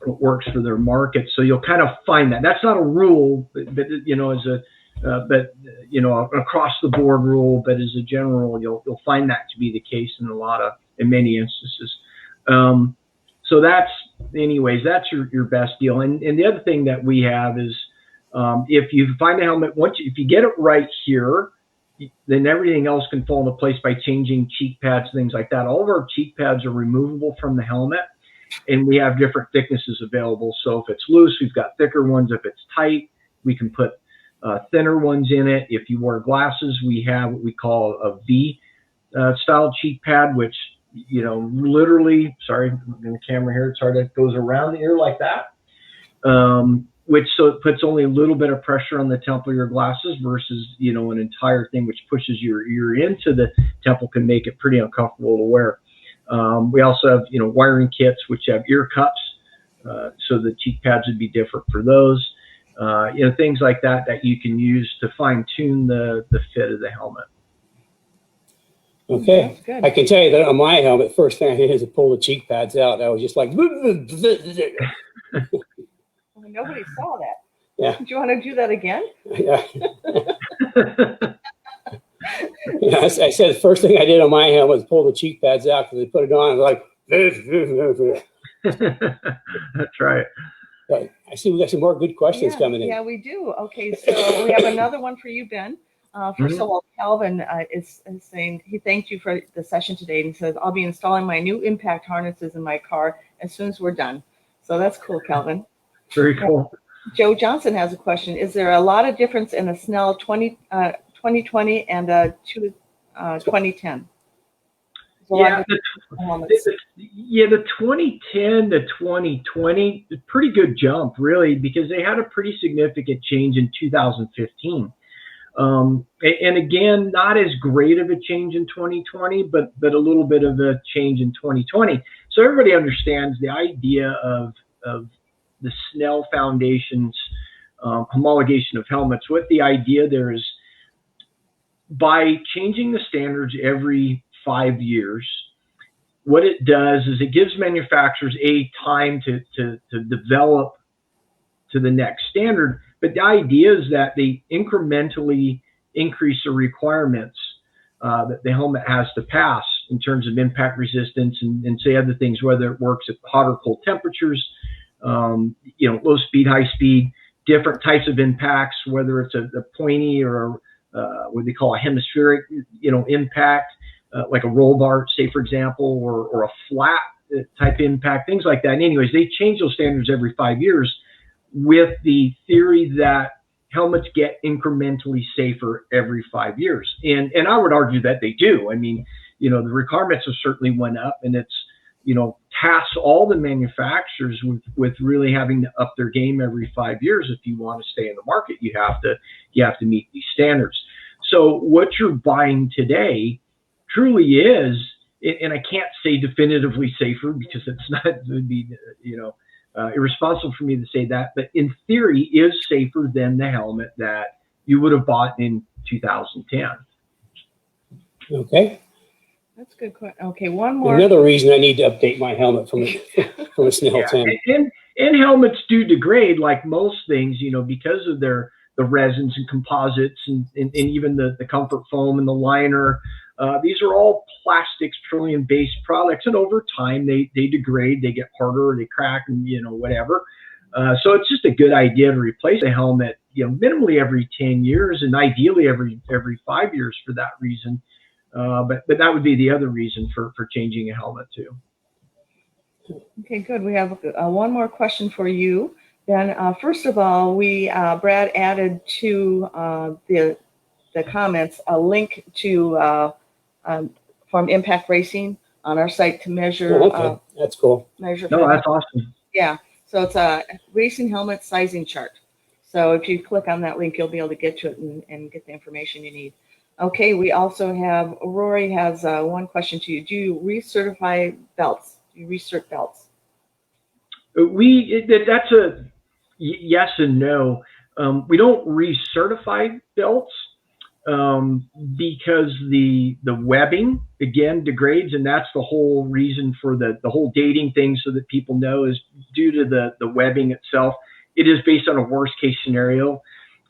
It works for their market, so you'll kind of find that. That's not a rule, but as a across the board rule, but as a general, you'll find that to be the case in many instances. So that's your best deal. And the other thing that we have is, if you find a helmet, if you get it right here, then everything else can fall into place by changing cheek pads, things like that. All of our cheek pads are removable from the helmet, and we have different thicknesses available. So if it's loose, we've got thicker ones. If it's tight, we can put thinner ones in it. If you wear glasses, we have what we call a V style cheek pad, which literally, sorry, in the camera here, it's hard. It goes around the ear like that. So it puts only a little bit of pressure on the temple of your glasses versus, an entire thing which pushes your ear into the temple, can make it pretty uncomfortable to wear. We also have, wiring kits, which have ear cups. So the cheek pads would be different for those. Things like that you can use to fine tune the fit of the helmet. Okay. I can tell you that on my helmet, first thing I did is to pull the cheek pads out. I was just like, nobody saw that. Yeah. Do you want to do that again? Yeah. I said the first thing I did on my helmet was pull the cheek pads out because they put it on. I was like, That's right. But I see we got some more good questions coming in. Yeah, we do. Okay, so we have another one for you, Ben. First of all, Calvin is saying he thanked you for the session today, and he says, I'll be installing my new impact harnesses in my car as soon as we're done. So that's cool, Calvin. Very cool. Joe Johnson has a question. Is there a lot of difference in a Snell 2020 and a 2010? Yeah, the 2010 to 2020, pretty good jump, really, because they had a pretty significant change in 2015. And again, not as great of a change in 2020, but a little bit of a change in 2020. So everybody understands the idea of the Snell Foundation's homologation of helmets. What the idea there is, by changing the standards every 5 years, what it does is it gives manufacturers time to develop to the next standard. But the idea is that they incrementally increase the requirements that the helmet has to pass in terms of impact resistance and say other things, whether it works at hot or cold temperatures, low speed, high speed, different types of impacts, whether it's a pointy or what they call a hemispheric, impact, like a roll bar, say, for example, or a flat type impact, things like that. And anyways, they change those standards every 5 years with the theory that helmets get incrementally safer every 5 years. And I would argue that they do. I mean, the requirements have certainly went up, and it's, tasks all the manufacturers with really having to up their game every 5 years. If you want to stay in the market, you have to meet these standards. So what you're buying today truly is and I can't say definitively safer because it's not, it would be, irresponsible for me to say that, but in theory is safer than the helmet that you would have bought in 2010. Okay. That's a good question. Okay, one more. Another reason I need to update my helmet from a Snell 10. And helmets do degrade like most things, because of the resins and composites and even the comfort foam and the liner. These are all plastics, petroleum-based products, and over time they degrade, they get harder, they crack, and whatever. So it's just a good idea to replace a helmet, minimally every 10 years, and ideally every 5 years for that reason. But that would be the other reason for changing a helmet too. Okay, good. We have one more question for you. Then, first of all, Brad added to the comments a link to from Impact Racing on our site to measure. Oh, okay, that's cool. Measure. No, that's awesome. Yeah, so it's a racing helmet sizing chart. So if you click on that link, you'll be able to get to it and get the information you need. Okay, we also have, Rory has one question to you. Do you recertify belts? Do you recert belts? That's a yes and no. We don't recertify belts because the webbing, again, degrades, and that's the whole reason for the whole dating thing, so that people know, is due to the webbing itself. It is based on a worst case scenario.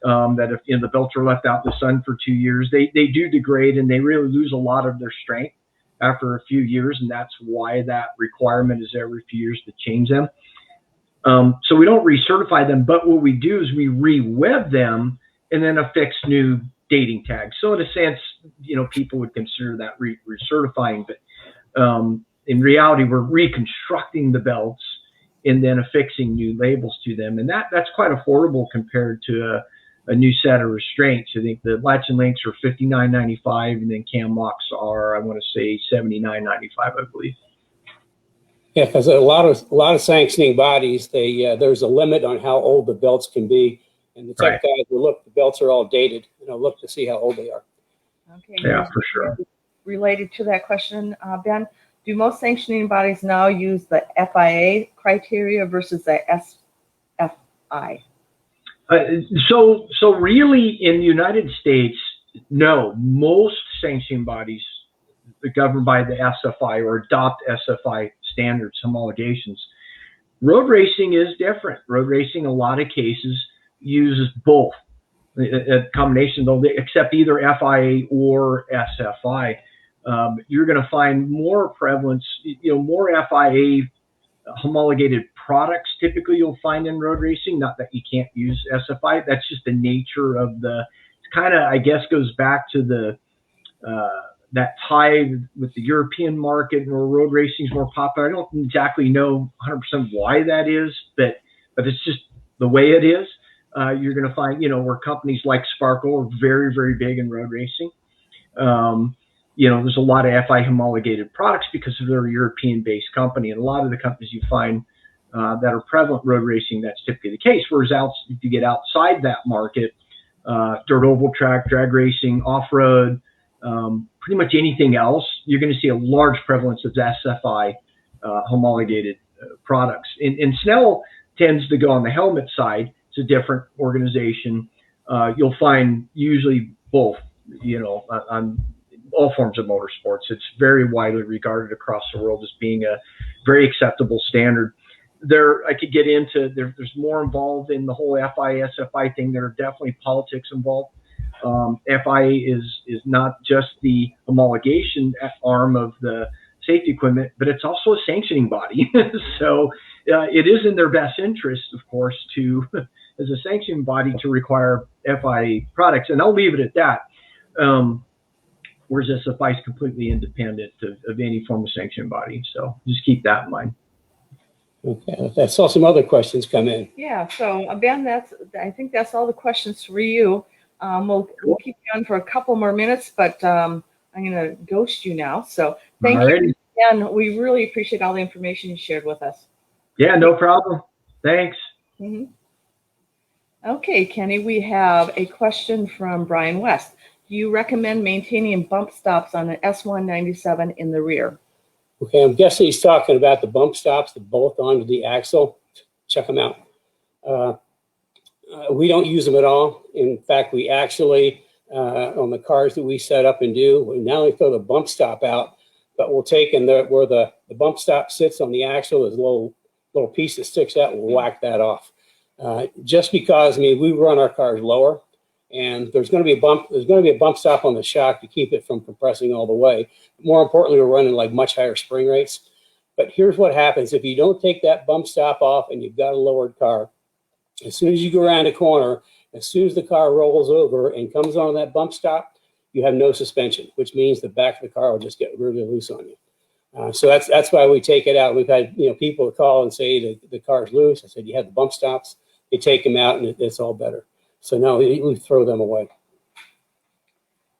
That if the belts are left out in the sun for 2 years, they do degrade, and they really lose a lot of their strength after a few years, and that's why that requirement is every few years to change them. So we don't recertify them, but what we do is we re-web them and then affix new dating tags. So in a sense, people would consider that recertifying, but in reality, we're reconstructing the belts and then affixing new labels to them, and that's quite affordable compared to a new set of restraints. I think the latch and links are $59.95, and then cam locks are, I want to say, $79.95, I believe. Yeah, because a lot of sanctioning bodies, there's a limit on how old the belts can be, and the tech guys will look. The belts are all dated. Look to see how old they are. Okay. Yeah, for sure. Related to that question, Ben, do most sanctioning bodies now use the FIA criteria versus the SFI? So really, in the United States, no. Most sanctioning bodies are governed by the SFI or adopt SFI standards, homologations. Road racing is different. Road racing, in a lot of cases, uses both. A combination, they'll accept either FIA or SFI. You're going to find more prevalence, more FIA homologated products typically you'll find in road racing. Not that you can't use SFI. That's just the nature of kind of, I guess, goes back to that tie with the European market where road racing is more popular. I don't exactly know 100% why that is, but it's just the way it is. You're going to find, where companies like Sparkle are very, very big in road racing. There's a lot of FI homologated products because of their European-based company, and a lot of the companies you find that are prevalent in road racing, that's typically the case. Whereas if you get outside that market, dirt oval track, drag racing, off-road, pretty much anything else, you're going to see a large prevalence of SFI homologated products. And Snell tends to go on the helmet side. It's a different organization. You'll find usually both, on all forms of motorsports. It's very widely regarded across the world as being a very acceptable standard. I could get into, there's more involved in the whole FIA, SFI thing. There are definitely politics involved. FIA is not just the homologation arm of the safety equipment, but it's also a sanctioning body. So it is in their best interest, of course, as a sanctioning body, to require FIA products. And I'll leave it at that. Whereas SFI is completely independent of any form of sanctioning body. So just keep that in mind. Okay, I saw some other questions come in. Yeah, so Ben, I think that's all the questions for you. We'll keep you on for a couple more minutes, but I'm going to ghost you now. So thank you, Ben. We really appreciate all the information you shared with us. Yeah, no problem. Thanks. Mm-hmm. Okay, Kenny, we have a question from Brian West. Do you recommend maintaining bump stops on an S197 in the rear? Okay, I'm guessing he's talking about the bump stops that bolt onto the axle. Check them out. We don't use them at all. In fact, we actually, on the cars that we set up and do, we not only throw the bump stop out, but we'll take where the bump stop sits on the axle, there's a little piece that sticks out, and we'll whack that off. Just because, I mean, we run our cars lower, and there's going to be a bump stop on the shock to keep it from compressing all the way. More importantly, we're running like much higher spring rates. But here's what happens if you don't take that bump stop off and you've got a lowered car. As soon as you go around a corner, as soon as the car rolls over and comes on that bump stop, you have no suspension, which means the back of the car will just get really loose on you. So that's why we take it out. We've had people call and say the car's loose. I said, you have the bump stops. They take them out, and it's all better. So no, we throw them away.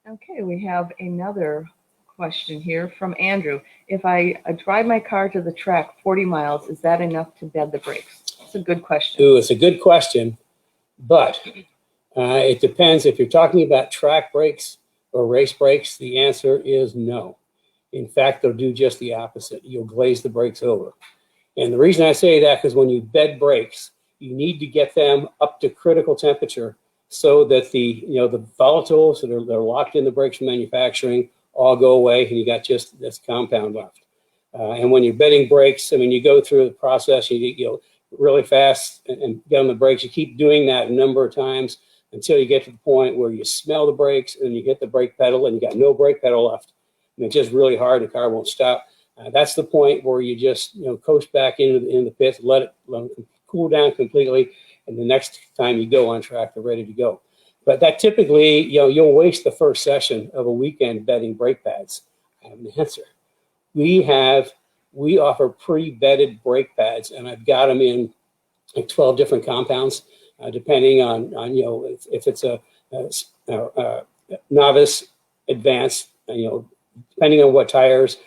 Okay, we have another question here from Andrew. If I drive my car to the track 40 miles, is that enough to bed the brakes? It's a good question. Ooh, it's a good question, but it depends. If you're talking about track brakes or race brakes, the answer is no. In fact, they'll do just the opposite. You'll glaze the brakes over. And the reason I say that is when you bed brakes, you need to get them up to critical temperature so that the volatiles that are locked in the brakes from manufacturing all go away, and you got just this compound left. And when you're bedding brakes, I mean, you go through the process, you go really fast and get on the brakes. You keep doing that a number of times until you get to the point where you smell the brakes and you hit the brake pedal and you got no brake pedal left. And it's just really hard. The car won't stop. That's the point where you just coast back into the pits, let it cool down completely, and the next time you go on track, they're ready to go. But that typically, you'll waste the first session of a weekend bedding brake pads. I have an answer. We offer pre-bedded brake pads, and I've got them in like 12 different compounds, depending on if it's a novice, advanced, depending on what tires,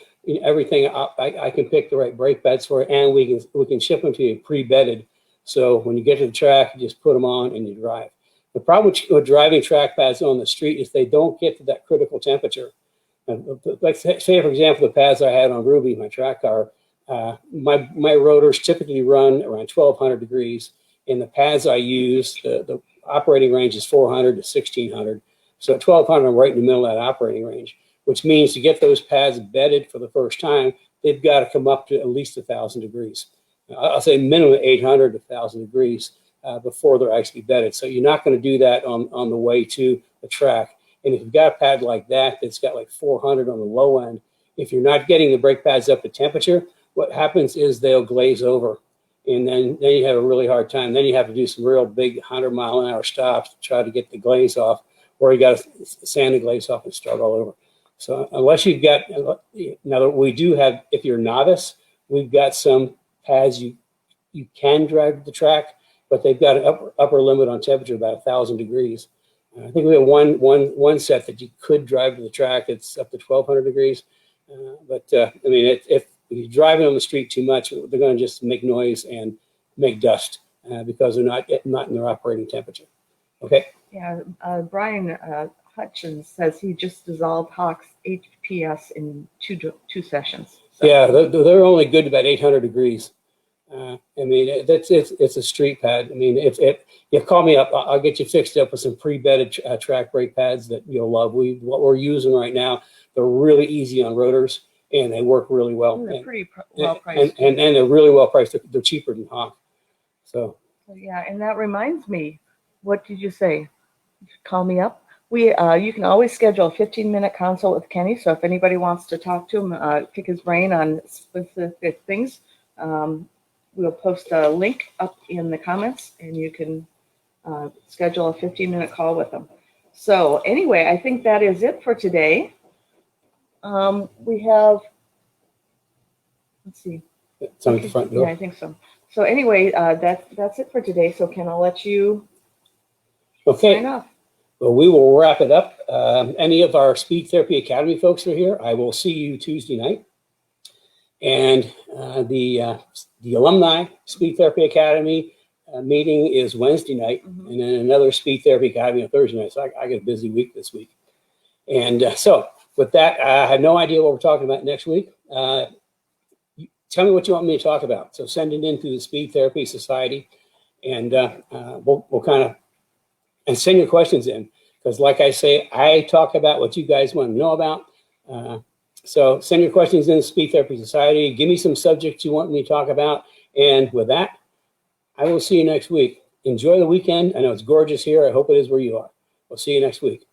everything. I can pick the right brake pads for it, and we can ship them to you pre-bedded. So when you get to the track, you just put them on and you drive. The problem with driving track pads on the street is they don't get to that critical temperature. Like say, for example, the pads I had on Ruby, my track car, my rotors typically run around 1,200 degrees. And the pads I use, the operating range is 400 to 1,600. So at 1,200, I'm right in the middle of that operating range, which means to get those pads bedded for the first time, they've got to come up to at least 1,000 degrees. I'll say minimum 800 to 1,000 degrees before they're actually bedded. So you're not going to do that on the way to the track. And if you've got a pad like that that's got like 400 on the low end, if you're not getting the brake pads up to temperature, what happens is they'll glaze over. And then you have a really hard time. Then you have to do some real big 100-mile-an-hour stops to try to get the glaze off, or you got to sand the glaze off and start all over. So unless you've got, now we do have, if you're a novice, we've got some pads you can drive to the track, but they've got an upper limit on temperature, about 1,000 degrees. I think we have one set that you could drive to the track. It's up to 1,200 degrees. I mean, if you're driving on the street too much, they're going to just make noise and make dust because they're not in their operating temperature. Okay. Yeah. Brian Hutchins says he just dissolved Hawk's HPS in two sessions. So. Yeah, they're only good about 800 degrees. I mean, it's a street pad. I mean, if you call me up, I'll get you fixed up with some pre-bedded track brake pads that you'll love. What we're using right now, they're really easy on rotors and they work really well. They're pretty well priced. And they're really well priced. They're cheaper than Hawk. So yeah, and that reminds me, what did you say? Call me up. You can always schedule a 15-minute consult with Kenny. So if anybody wants to talk to him, pick his brain on specific things, we'll post a link up in the comments, and you can schedule a 15-minute call with him. So anyway, I think that is it for today. We have, let's see. It's on the front door. Yeah, I think so. So anyway, that's it for today. So Ken, I'll let you sign off. Well, we will wrap it up. Any of our Speed Therapy Academy folks are here. I will see you Tuesday night. And the Alumni Speed Therapy Academy meeting is Wednesday night, and then another Speed Therapy Academy on Thursday night. So I got a busy week this week. And so with that, I have no idea what we're talking about next week. Tell me what you want me to talk about. So send it in to the Speed Therapy Society, and we'll kind of, and send your questions in. Because like I say, I talk about what you guys want to know about. So send your questions in to Speed Therapy Society. Give me some subjects you want me to talk about. And with that, I will see you next week. Enjoy the weekend. I know it's gorgeous here. I hope it is where you are. We'll see you next week.